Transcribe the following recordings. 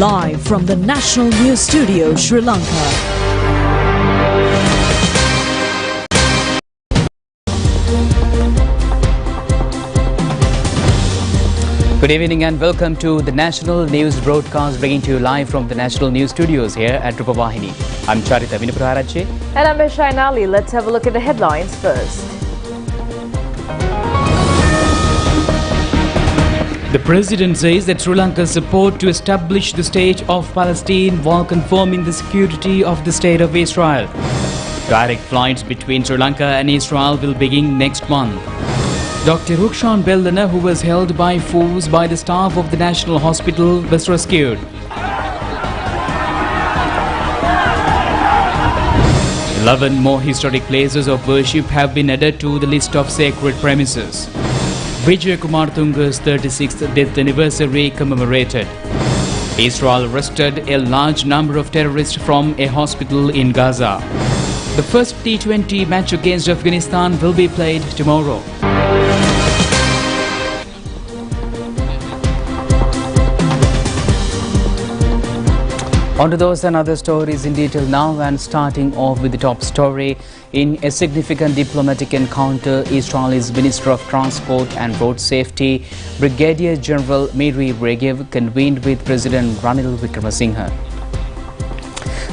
Live from the National News Studio, Sri Lanka. Good evening and welcome to the National News Broadcast, bringing to you live from the National News Studios here at Rupavahini. I'm Jakatkumara. And I'm Vijay. Let's have a look at the headlines first. The President says that Sri Lanka's support to establish the State of Palestine while confirming the security of the State of Israel. Direct flights between Sri Lanka and Israel will begin next month. Dr. Rukshan Bellana, who was held by force by the staff of the National Hospital, was rescued. 11 more historic places of worship have been added to the list of sacred premises. Vijay Kumar Tunga's 36th death anniversary commemorated. Israel arrested a large number of terrorists from a hospital in Gaza. The first T20 match against Afghanistan will be played tomorrow. On to those and other stories in detail now, and starting off with the top story. In a significant diplomatic encounter, Israel's Minister of Transport and Road Safety, Brigadier General Miri Regev, convened with President Ranil Wickremesinghe.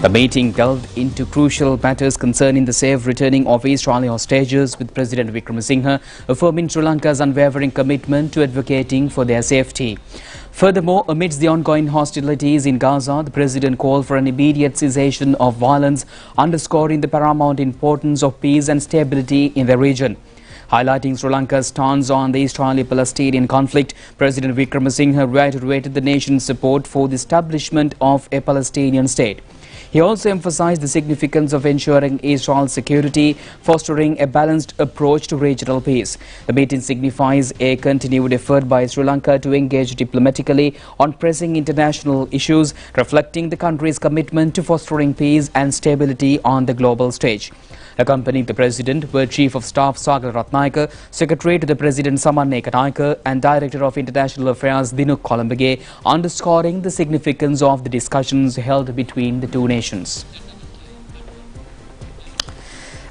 The meeting delved into crucial matters concerning the safe returning of Israeli hostages, with President Wickremesinghe affirming Sri Lanka's unwavering commitment to advocating for their safety. Furthermore, amidst the ongoing hostilities in Gaza, the President called for an immediate cessation of violence, underscoring the paramount importance of peace and stability in the region. Highlighting Sri Lanka's stance on the Israeli-Palestinian conflict, President Wickremesinghe reiterated the nation's support for the establishment of a Palestinian state. He also emphasized the significance of ensuring Israel's security, fostering a balanced approach to regional peace. The meeting signifies a continued effort by Sri Lanka to engage diplomatically on pressing international issues, reflecting the country's commitment to fostering peace and stability on the global stage. Accompanying the President were Chief of Staff Sagar Ratnayaka, Secretary to the President Saman Ekanaika and Director of International Affairs Dinuk Colombo, underscoring the significance of the discussions held between the two nations.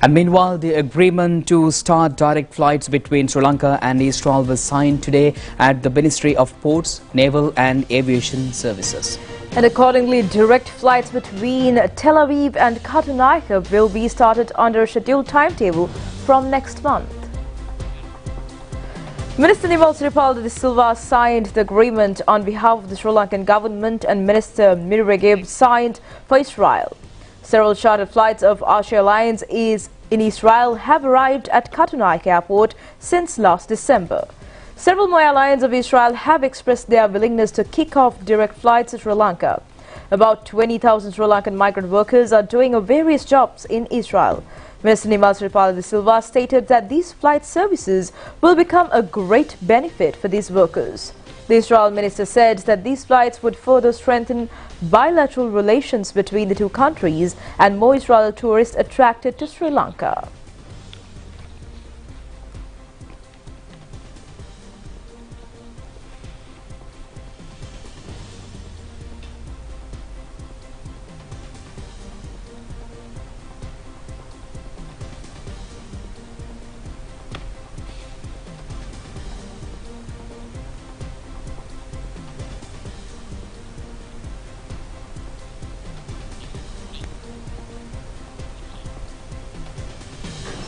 And meanwhile, the agreement to start direct flights between Sri Lanka and Israel was signed today at the Ministry of Ports, Naval and Aviation Services. And accordingly, direct flights between Tel Aviv and Jakatkumara will be started under a scheduled timetable from next month. Minister Nimal Siripal de Silva signed the agreement on behalf of the Sri Lankan government, and Minister Miri Regev signed for Israel. Several chartered flights of Asia Alliance in Israel have arrived at Jakatkumara Airport since last December. Several more airlines of Israel have expressed their willingness to kick off direct flights to Sri Lanka. About 20,000 Sri Lankan migrant workers are doing various jobs in Israel. Minister Nimal Siripal de Silva stated that these flight services will become a great benefit for these workers. The Israel minister said that these flights would further strengthen bilateral relations between the two countries and more Israeli tourists attracted to Sri Lanka.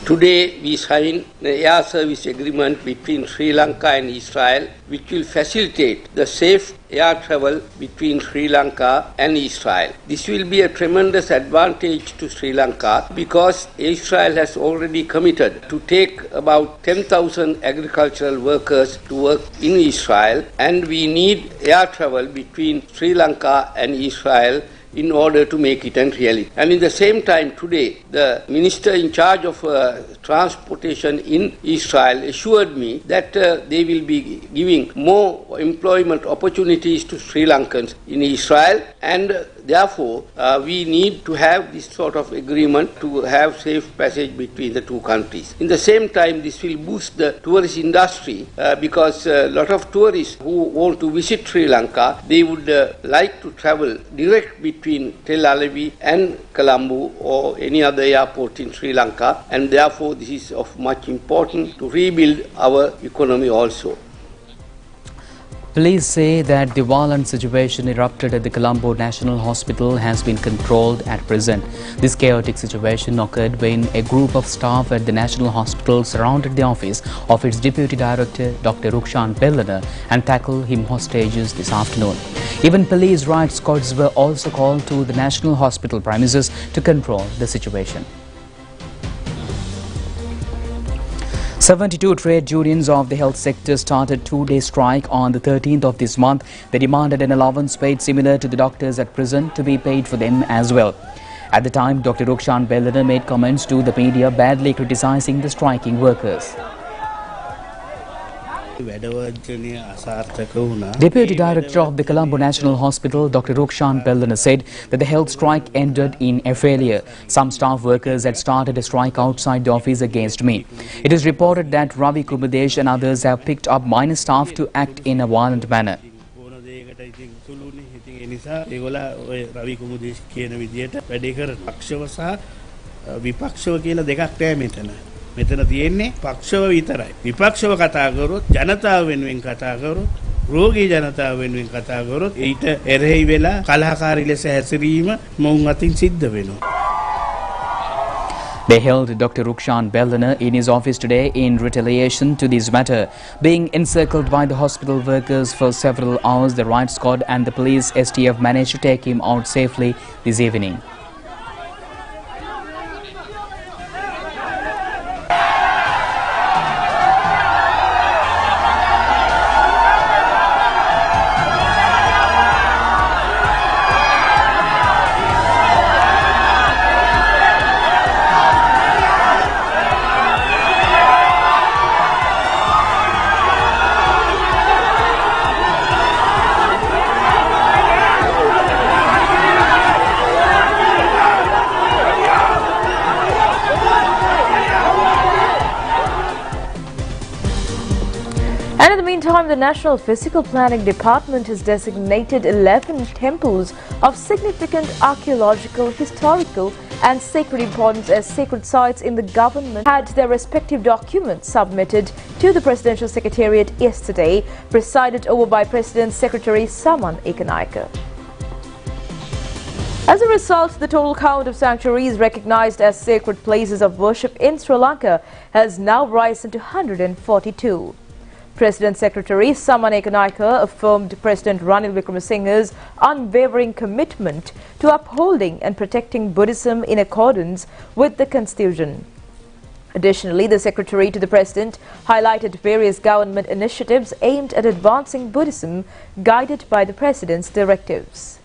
Today we signed the air service agreement between Sri Lanka and Israel, which will facilitate the safe air travel between Sri Lanka and Israel. This will be a tremendous advantage to Sri Lanka because Israel has already committed to take about 10,000 agricultural workers to work in Israel, and we need air travel between Sri Lanka and Israel in order to make it a reality. And in the same time today, the minister in charge of transportation in Israel assured me that they will be giving more employment opportunities to Sri Lankans in Israel, and Therefore, we need to have this sort of agreement to have safe passage between the two countries. In the same time, this will boost the tourist industry because a lot of tourists who want to visit Sri Lanka, they would like to travel direct between Tel Aviv and Colombo or any other airport in Sri Lanka, and therefore this is of much importance to rebuild our economy also. Police say that the violent situation erupted at the Colombo National Hospital has been controlled at present. This chaotic situation occurred when a group of staff at the National Hospital surrounded the office of its Deputy Director, Dr. Rukshan Bellana, and tackled him hostages this afternoon. Even police riot squads were also called to the National Hospital premises to control the situation. 72 trade unions of the health sector started two-day strike on the 13th of this month. They demanded an allowance paid similar to the doctors at present to be paid for them as well. At the time, Dr. Rukshan Bellana made comments to the media badly criticizing the striking workers. Deputy Director of the Colombo National Hospital, Dr. Rukshan Bellana, said that the health strike ended in a failure. Some staff workers had started a strike outside the office against me. It is reported that Ravi Kumadesh and others have picked up minor staff to act in a violent manner. මෙතන තියෙන්නේ පක්ෂව විතරයි. විපක්ෂව කතා කරොත් ජනතාව වෙනුවෙන් කතා කරොත් රෝගී ජනතාව වෙනුවෙන් කතා කරොත් ඊට එරෙහි වෙලා කලහකාරී ලෙස හැසිරීම මොවුන් අතින් සිද්ධ වෙනවා. They held Dr. Rukshan Bellana in his office today in retaliation to this matter. Being encircled by the hospital workers for several hours, the riot squad and the police STF managed to take him out safely this evening. And in the meantime, the National Physical Planning Department has designated 11 temples of significant archaeological, historical and sacred importance as sacred sites in the government had their respective documents submitted to the Presidential Secretariat yesterday, presided over by President Secretary Saman Ekanaika. As a result, the total count of sanctuaries recognized as sacred places of worship in Sri Lanka has now risen to 142. President Secretary Saman Ekanaika affirmed President Ranil Wickremesinghe's unwavering commitment to upholding and protecting Buddhism in accordance with the Constitution. Additionally, the Secretary to the President highlighted various government initiatives aimed at advancing Buddhism, guided by the President's directives.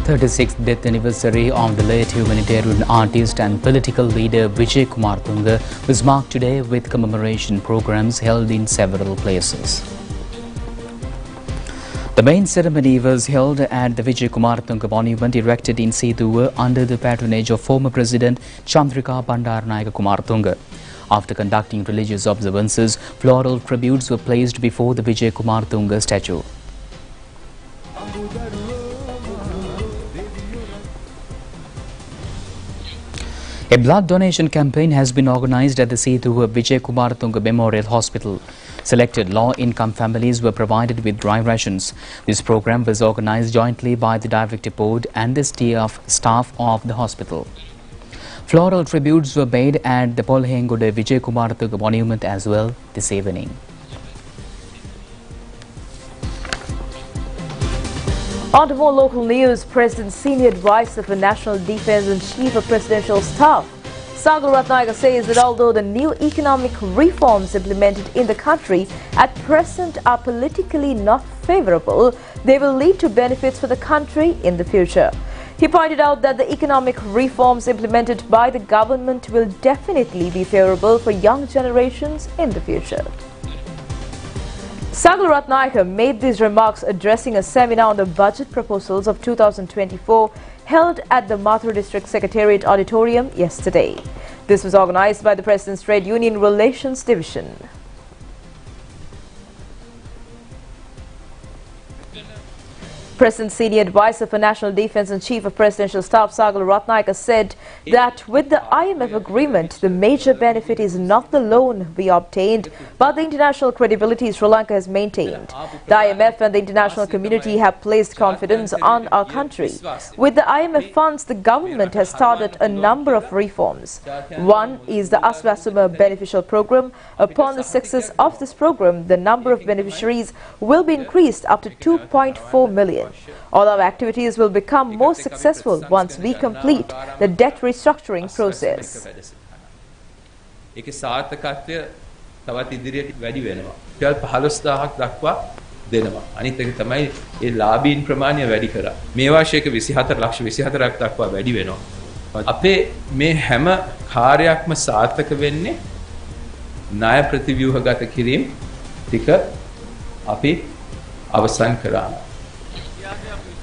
The 36th death anniversary of the late humanitarian artist and political leader Vijay Tunga was marked today with commemoration programs held in several places. The main ceremony was held at the Vijay Tunga monument erected in Setuwa under the patronage of former President Chandrika Bandaranaike Tunga. After conducting religious observances, floral tributes were placed before the Vijay Tunga statue. A blood donation campaign has been organized at the Setuwa Vijay Tunga Memorial Hospital. Selected low-income families were provided with dry rations. This program was organized jointly by the Director Board and the staff of the hospital. Floral tributes were made at the Polhengude Vijay Tunga monument as well this evening. On to more local news, President's senior advisor for National Defence and Chief of Presidential Staff, Sagar Ratnayaka, says that although the new economic reforms implemented in the country at present are politically not favourable, they will lead to benefits for the country in the future. He pointed out that the economic reforms implemented by the government will definitely be favorable for young generations in the future. Sagal Ratnayaka made these remarks addressing a seminar on the budget proposals of 2024 held at the Mathura District Secretariat Auditorium yesterday. This was organized by the President's Trade Union Relations Division. President's Senior Advisor for National Defence and Chief of Presidential Staff Sagal Ratnayaka said that with the IMF agreement, the major benefit is not the loan we obtained, but the international credibility Sri Lanka has maintained. The IMF and the international community have placed confidence on our country. With the IMF funds, the government has started a number of reforms. One is the Aswasuma Beneficial Program. Upon the success of this program, the number of beneficiaries will be increased up to 2.4 million. All our activities will become more successful once we complete the debt restructuring process. ඒකේ සාර්ථකත්වය තවත් ඉදිරියට වැඩි වෙනවා. Dollar 15000ක් දක්වා දෙනවා. අනිත් එක තමයි ඒ ලාභීන් ප්‍රමාණය වැඩි කරා. මේ වර්ෂයක 24,24,000ක් දක්වා වැඩි වෙනවා. අපේ මේ හැම කාර්යයක්ම සාර්ථක වෙන්නේ ණය ප්‍රතිව්‍යුහගත කිරීම ටික අපි අවසන් කරාම.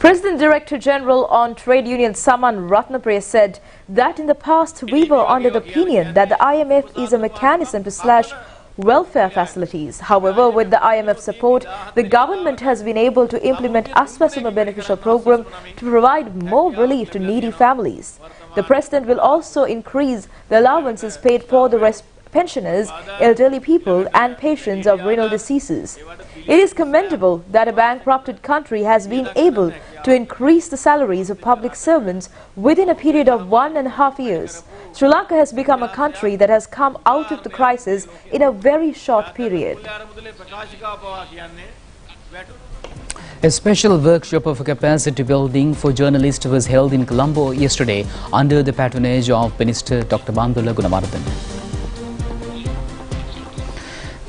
President Director General on Trade Union Saman Ratnapriya said that in the past we were under the opinion that the IMF is a mechanism to slash welfare facilities. However, with the IMF support, the government has been able to implement Aswasuma Beneficial Program to provide more relief to needy families. The President will also increase the allowances paid for the pensioners, elderly people and patients of renal diseases. It is commendable that a bankrupted country has been able to increase the salaries of public servants within a period of 1.5 years. Sri Lanka has become a country that has come out of the crisis in a very short period. A special workshop of capacity building for journalists was held in Colombo yesterday under the patronage of Minister Dr. Bandula Gunawardhan.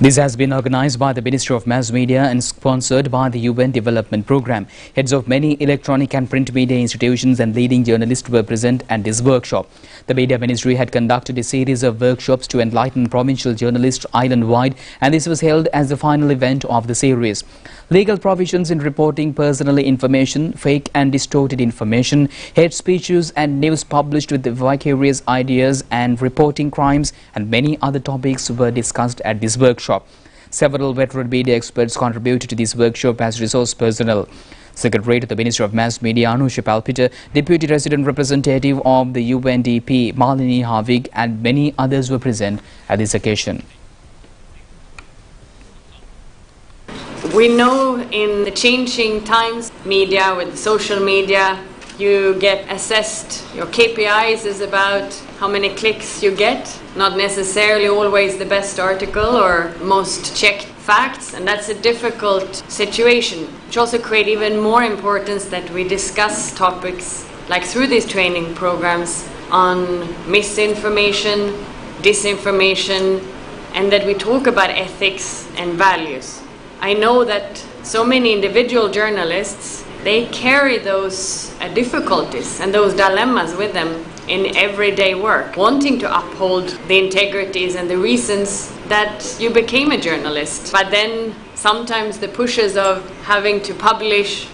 This has been organized by the Ministry of Mass Media and sponsored by the UN Development Programme. Heads of many electronic and print media institutions and leading journalists were present at this workshop. The Media Ministry had conducted a series of workshops to enlighten provincial journalists island-wide, and this was held as the final event of the series. Legal provisions in reporting personal information, fake and distorted information, hate speeches and news published with vicarious ideas and reporting crimes and many other topics were discussed at this workshop. Several veteran media experts contributed to this workshop as resource personnel. Secretary to the Ministry of Mass Media Anusha Palpita, Deputy Resident Representative of the UNDP Malini Havik and many others were present at this occasion. We know in the changing times, media, with social media, you get assessed, your KPIs is about how many clicks you get, not necessarily always the best article or most checked facts, and that's a difficult situation, which also creates even more importance that we discuss topics like through these training programs on misinformation, disinformation, and that we talk about ethics and values. I know that so many individual journalists, they carry those difficulties and those dilemmas with them in everyday work, wanting to uphold the integrities and the reasons that you became a journalist. But then sometimes the pushes of having to publish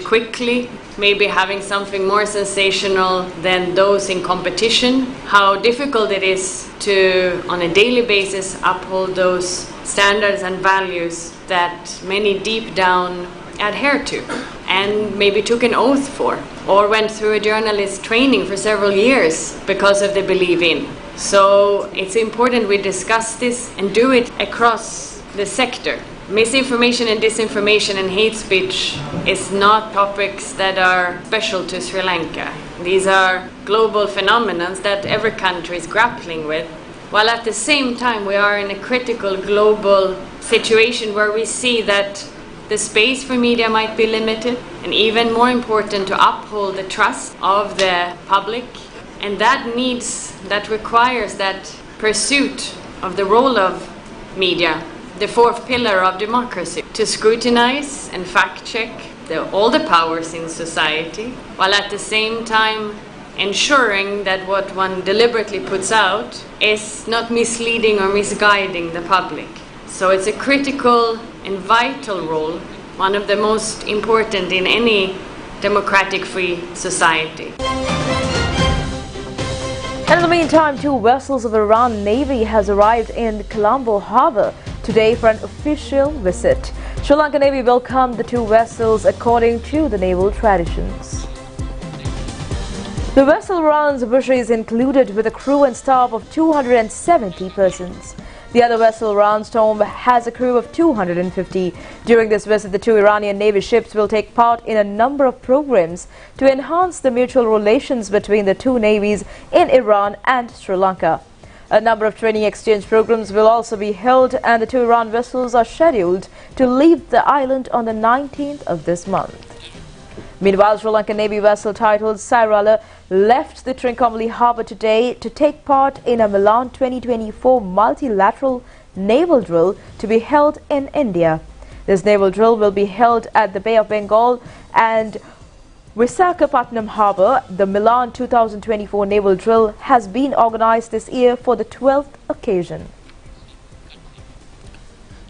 quickly, maybe having something more sensational than those in competition, how difficult it is to, on a daily basis, uphold those standards and values that many deep down adhere to and maybe took an oath for or went through a journalist training for several years because of they believe in. So it's important we discuss this and do it across the sector. Misinformation and disinformation and hate speech is not topics that are special to Sri Lanka. These are global phenomena that every country is grappling with, while at the same time we are in a critical global situation where we see that the space for media might be limited, and even more important, to uphold the trust of the public, and that requires that pursuit of the role of media, the fourth pillar of democracy, to scrutinize and fact check all the powers in society, while at the same time ensuring that what one deliberately puts out is not misleading or misguiding the public. So it's a critical and vital role, one of the most important in any democratic free society. And in the meantime, 2 vessels of Iran Navy has arrived in Colombo harbour today for an official visit. Sri Lanka Navy welcomed the 2 vessels according to the naval traditions. The vessel runs is included with a crew and staff of 270 persons. The other vessel, Ran Storm, has a crew of 250. During this visit, the 2 Iranian Navy ships will take part in a number of programs to enhance the mutual relations between the 2 navies in Iran and Sri Lanka. A number of training exchange programs will also be held, and the 2 Iran vessels are scheduled to leave the island on the 19th of this month. Meanwhile, Sri Lankan Navy vessel titled Sairala left the Trincomalee harbour today to take part in a Milan 2024 multilateral naval drill to be held in India. This naval drill will be held at the Bay of Bengal and Visakhapatnam harbour. The Milan 2024 naval drill has been organised this year for the 12th occasion.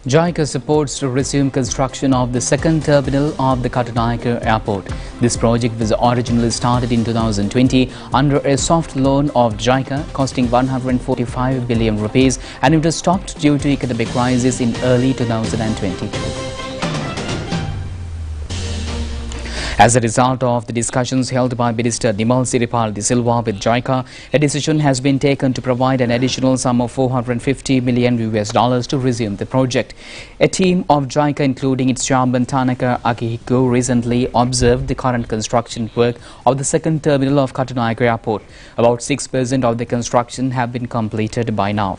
JICA supports to resume construction of the second terminal of the Jakatkumara airport. This project was originally started in 2020 under a soft loan of JICA costing 145 billion rupees, and it was stopped due to economic crisis in early 2022. As a result of the discussions held by Minister Nimal Siripal de Silva with JICA, a decision has been taken to provide an additional sum of $450 million to resume the project. A team of JICA, including its chairman Tanaka Akihiko, recently observed the current construction work of the second terminal of Jakatkumara Airport. About 6% of the construction have been completed by now.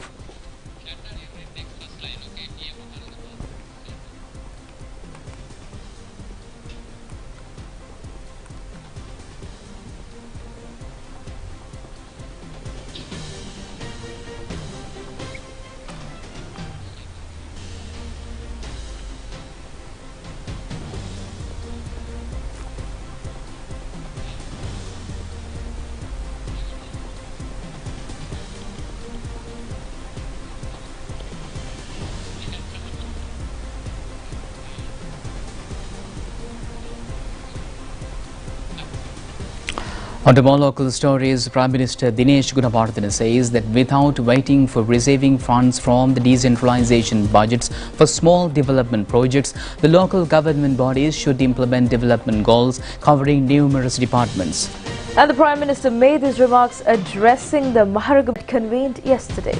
On to more local stories, Prime Minister Dinesh Gunawardena says that without waiting for receiving funds from the decentralization budgets for small development projects, the local government bodies should implement development goals covering numerous departments. And the Prime Minister made these remarks addressing the Maharagam convened yesterday.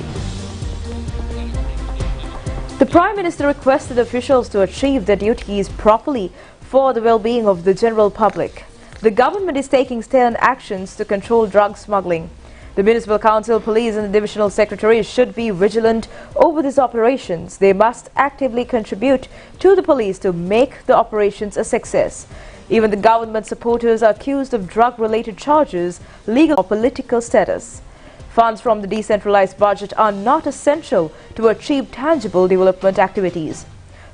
The Prime Minister requested officials to achieve their duties properly for the well-being of the general public. The government is taking stern actions to control drug smuggling. The Municipal Council, Police and the Divisional Secretaries should be vigilant over these operations. They must actively contribute to the police to make the operations a success. Even the government supporters are accused of drug-related charges, legal or political status. Funds from the decentralized budget are not essential to achieve tangible development activities.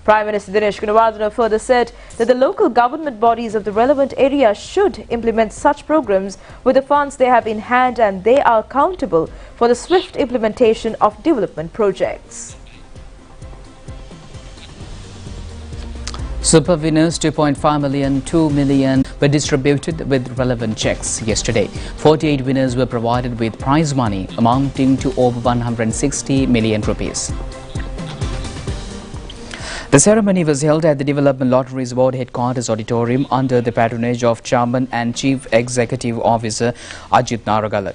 Prime Minister Dinesh Gunawardena further said that the local government bodies of the relevant area should implement such programs with the funds they have in hand, and they are accountable for the swift implementation of development projects. SuperVeners 2.5 million, 2 million were distributed with relevant checks yesterday. 48 winners were provided with prize money amounting to over 160 million rupees. The ceremony was held at the Development Lotteries Board Headquarters Auditorium under the patronage of Chairman and Chief Executive Officer Ajit Naragalat.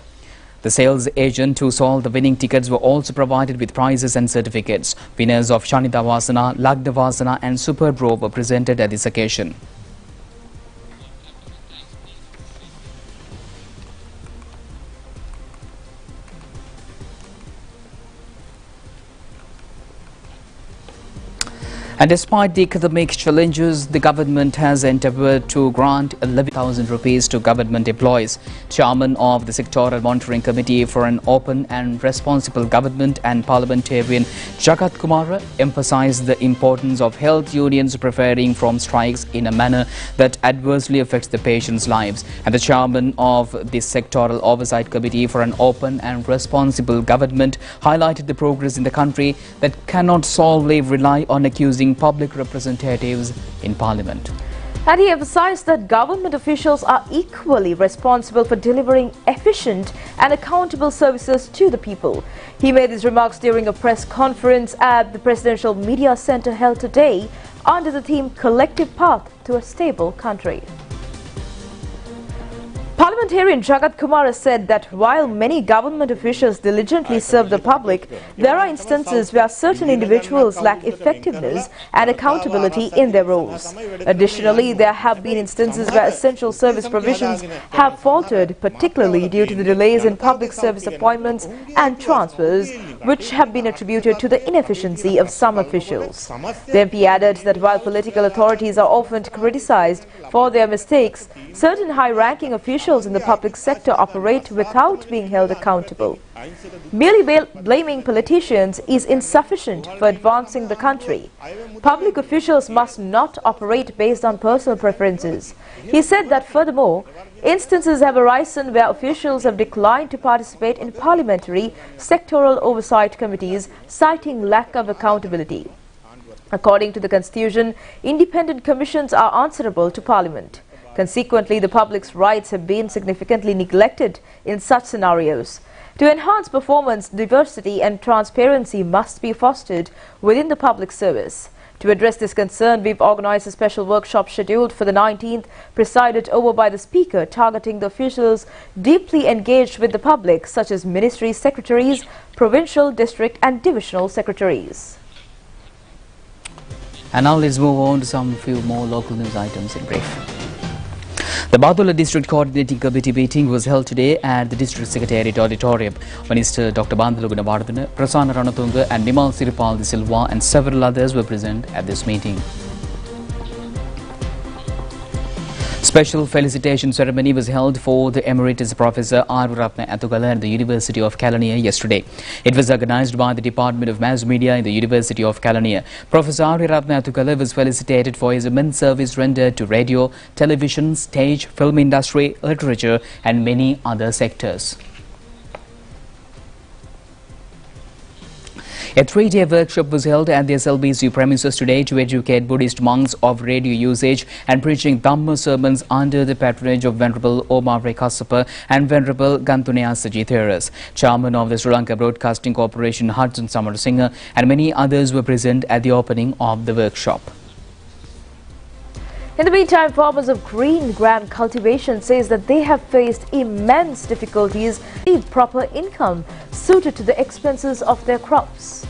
The sales agent who sold the winning tickets were also provided with prizes and certificates. Winners of Shanita Vasana, Lagna Vasana and Super Bro were presented at this occasion. And despite the economic challenges, the government has endeavoured to grant 11,000 rupees to government employees. Chairman of the Sectoral Monitoring Committee for an Open and Responsible Government and Parliamentarian Jakatkumara emphasized the importance of health unions preparing from strikes in a manner that adversely affects the patients' lives. And the chairman of the Sectoral Oversight Committee for an Open and Responsible Government highlighted the progress in the country that cannot solely rely on accusing public representatives in Parliament. And he emphasized that government officials are equally responsible for delivering efficient and accountable services to the people. He made these remarks during a press conference at the Presidential Media Centre held today under the theme Collective Path to a Stable Country. Parliamentarian Jakatkumara said that while many government officials diligently serve the public, there are instances where certain individuals lack effectiveness and accountability in their roles. Additionally, there have been instances where essential service provisions have faltered, particularly due to the delays in public service appointments and transfers, which have been attributed to the inefficiency of some officials. The MP added that while political authorities are often criticized for their mistakes, certain high-ranking officials in the public sector operate without being held accountable. Merely blaming politicians is insufficient for advancing the country. Public officials must not operate based on personal preferences. He said that furthermore, instances have arisen where officials have declined to participate in parliamentary sectoral oversight committees, citing lack of accountability. According to the Constitution, independent commissions are answerable to Parliament. Consequently, the public's rights have been significantly neglected in such scenarios. To enhance performance, diversity and transparency must be fostered within the public service. To address this concern, we've organized a special workshop scheduled for the 19th, presided over by the Speaker, targeting the officials deeply engaged with the public, such as ministry secretaries, provincial, district and divisional secretaries. And now let's move on to some few more local news items in brief. The Badulla District Coordinating Committee meeting was held today at the District Secretariat Auditorium. Minister Dr. Bandula Gunawardana, Prasanna Ranatunga and Nimal Siripal de Silva and several others were present at this meeting. Special felicitation ceremony was held for the Emeritus Professor R. Ratna Athugala at the University of Kelaniya yesterday. It was organized by the Department of Mass Media in the University of Kelaniya. Professor R. Ratna Athugala was felicitated for his immense service rendered to radio, television, stage, film industry, literature and many other sectors. A 3-day workshop was held at the SLBC premises today to educate Buddhist monks of radio usage and preaching Dhamma sermons under the patronage of Venerable Omar Kassapa and Venerable Gantunaya Sajitheras. Chairman of the Sri Lanka Broadcasting Corporation Hudson Samarasinghe and many others were present at the opening of the workshop. In the meantime, farmers of green gram cultivation says that they have faced immense difficulties to achieve proper income suited to the expenses of their crops.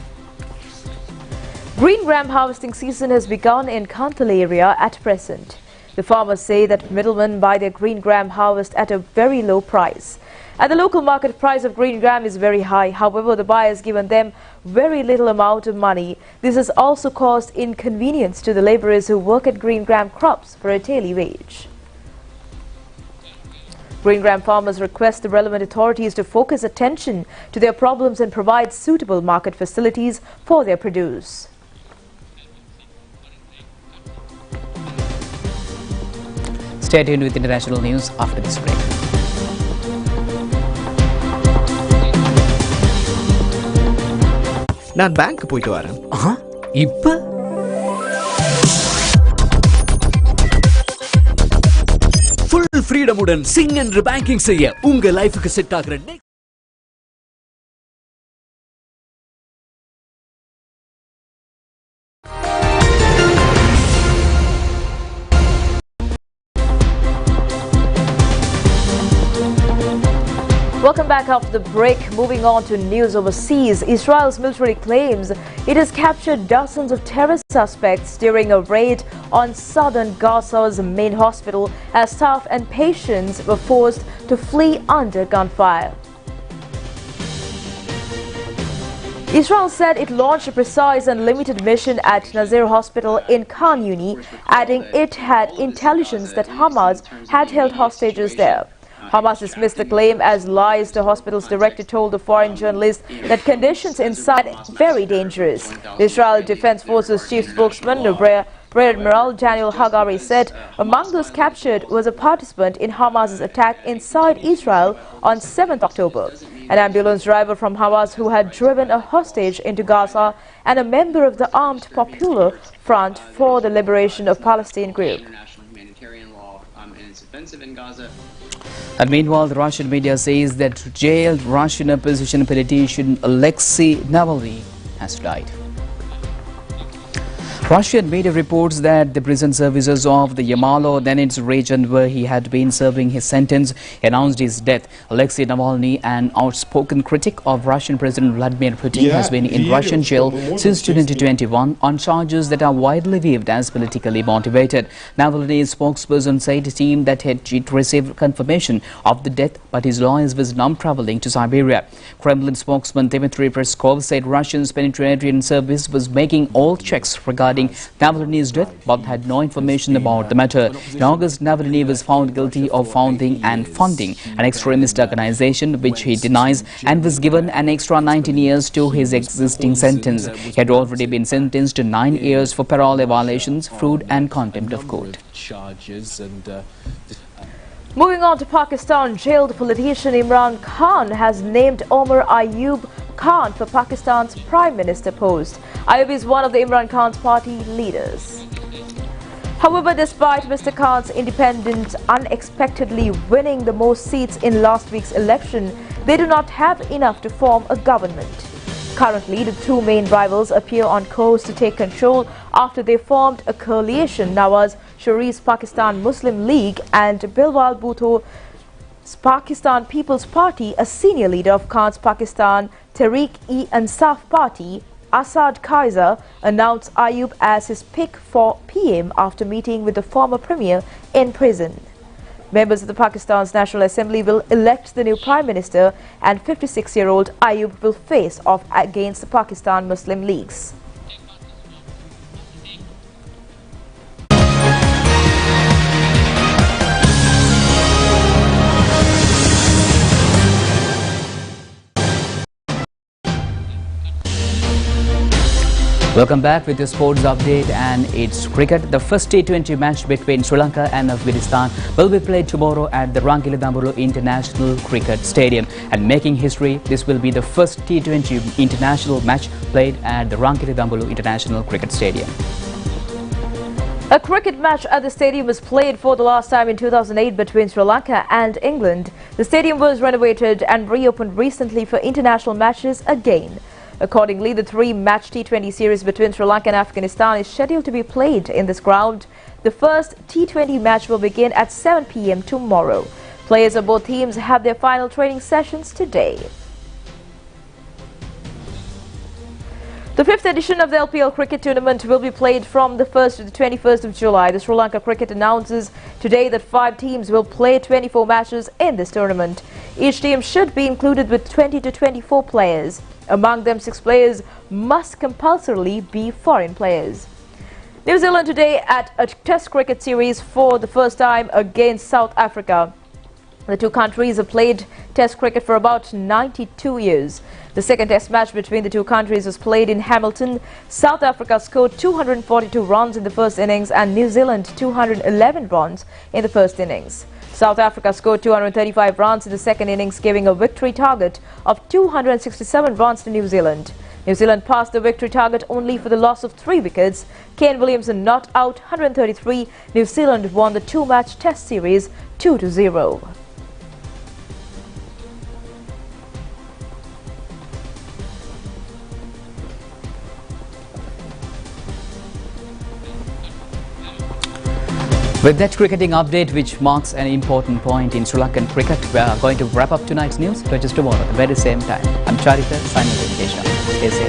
Green gram harvesting season has begun in Kantal area at present. The farmers say that middlemen buy their green gram harvest at a very low price. And the local market price of green gram is very high. However, the buyers given them very little amount of money. This has also caused inconvenience to the labourers who work at green gram crops for a daily wage. Green gram farmers request the relevant authorities to focus attention to their problems and provide suitable market facilities for their produce. Stay tuned with international news after this break. நான் bank போயிட்டு வரேன். இப்ப full ஃப்ரீடமுடன் Singh என்று banking செய்ய உங்க லைஃபுக்கு set ஆகுற Welcome back after the break. Moving on to news overseas. Israel's military claims it has captured dozens of terrorist suspects during a raid on southern Gaza's main hospital as staff and patients were forced to flee under gunfire. Israel said it launched a precise and limited mission at Nazir Hospital in Khan Yuni, adding it had intelligence that Hamas had held hostages there. Hamas dismissed the claim as lies. The hospital's director told the foreign journalist that conditions inside are very dangerous. The Israel Defense Forces chief spokesman, Rear Admiral Daniel Hagari, said among those captured was a participant in Hamas's attack inside Israel on 7th October. An ambulance driver from Hamas who had driven a hostage into Gaza and a member of the Armed Popular Front for the Liberation of Palestine group. And meanwhile, the Russian media says that jailed Russian opposition politician Alexei Navalny has died. Russian media reports that the prison services of the Yamalo-Donetsk region where he had been serving his sentence announced his death. Alexei Navalny, an outspoken critic of Russian President Vladimir Putin, has been in Russian jail since 2021 on charges that are widely viewed as politically motivated. Navalny's spokesperson said to the team that he'd received confirmation of the death, but his lawyers was now traveling to Siberia. Kremlin spokesman Dmitry Peskov said Russia's penitentiary service was making all checks regarding Navalny's death, but had no information about the matter. In August, Navalny was found guilty of founding and funding an extremist organization, which he denies, and was given an extra 19 years to his existing sentence. He had already been sentenced to 9 years for parole violations, fraud and contempt of court. Moving on to Pakistan, jailed politician Imran Khan has named Omar Ayub Khan for Pakistan's Prime Minister post. Ayub is one of the Imran Khan's party leaders. However, despite Mr. Khan's independents unexpectedly winning the most seats in last week's election, they do not have enough to form a government. Currently, the two main rivals appear on course to take control after they formed a coalition. Nawaz Sharif's Pakistan Muslim League and Bilwal Bhutto's Pakistan People's Party, a senior leader of Khan's Pakistan Tehreek-e-Insaf Party, Asad Kaiser, announced Ayub as his pick for PM after meeting with the former premier in prison. Members of the Pakistan's National Assembly will elect the new Prime Minister, and 56-year-old Ayub will face off against the Pakistan Muslim Leagues. Welcome back with your sports update, and it's cricket. The first T20 match between Sri Lanka and Afghanistan will be played tomorrow at the Rangiladambulu International Cricket Stadium. And making history, this will be the first T20 international match played at the Rangiladambulu International Cricket Stadium. A cricket match at the stadium was played for the last time in 2008 between Sri Lanka and England. The stadium was renovated and reopened recently for international matches again. Accordingly, the three-match T20 series between Sri Lanka and Afghanistan is scheduled to be played in this ground. The first T20 match will begin at 7 p.m. tomorrow. Players of both teams have their final training sessions today. The fifth edition of the LPL cricket tournament will be played from the 1st to the 21st of July. The Sri Lanka cricket announces today that 5 teams will play 24 matches in this tournament. Each team should be included with 20 to 24 players. Among them, 6 players must compulsorily be foreign players. New Zealand today at a test cricket series for the first time against South Africa. The two countries have played test cricket for about 92 years. The second test match between the two countries was played in Hamilton. South Africa scored 242 runs in the first innings and New Zealand 211 runs in the first innings. South Africa scored 235 runs in the second innings, giving a victory target of 267 runs to New Zealand. New Zealand passed the victory target only for the loss of 3 wickets. Kane Williamson not out 133. New Zealand won the 2-match test series 2-0. With that cricketing update, which marks an important point in Sri Lankan cricket, we are going to wrap up tonight's news. But just tomorrow at the very same time. I'm Charita, signing with Asia. Stay safe.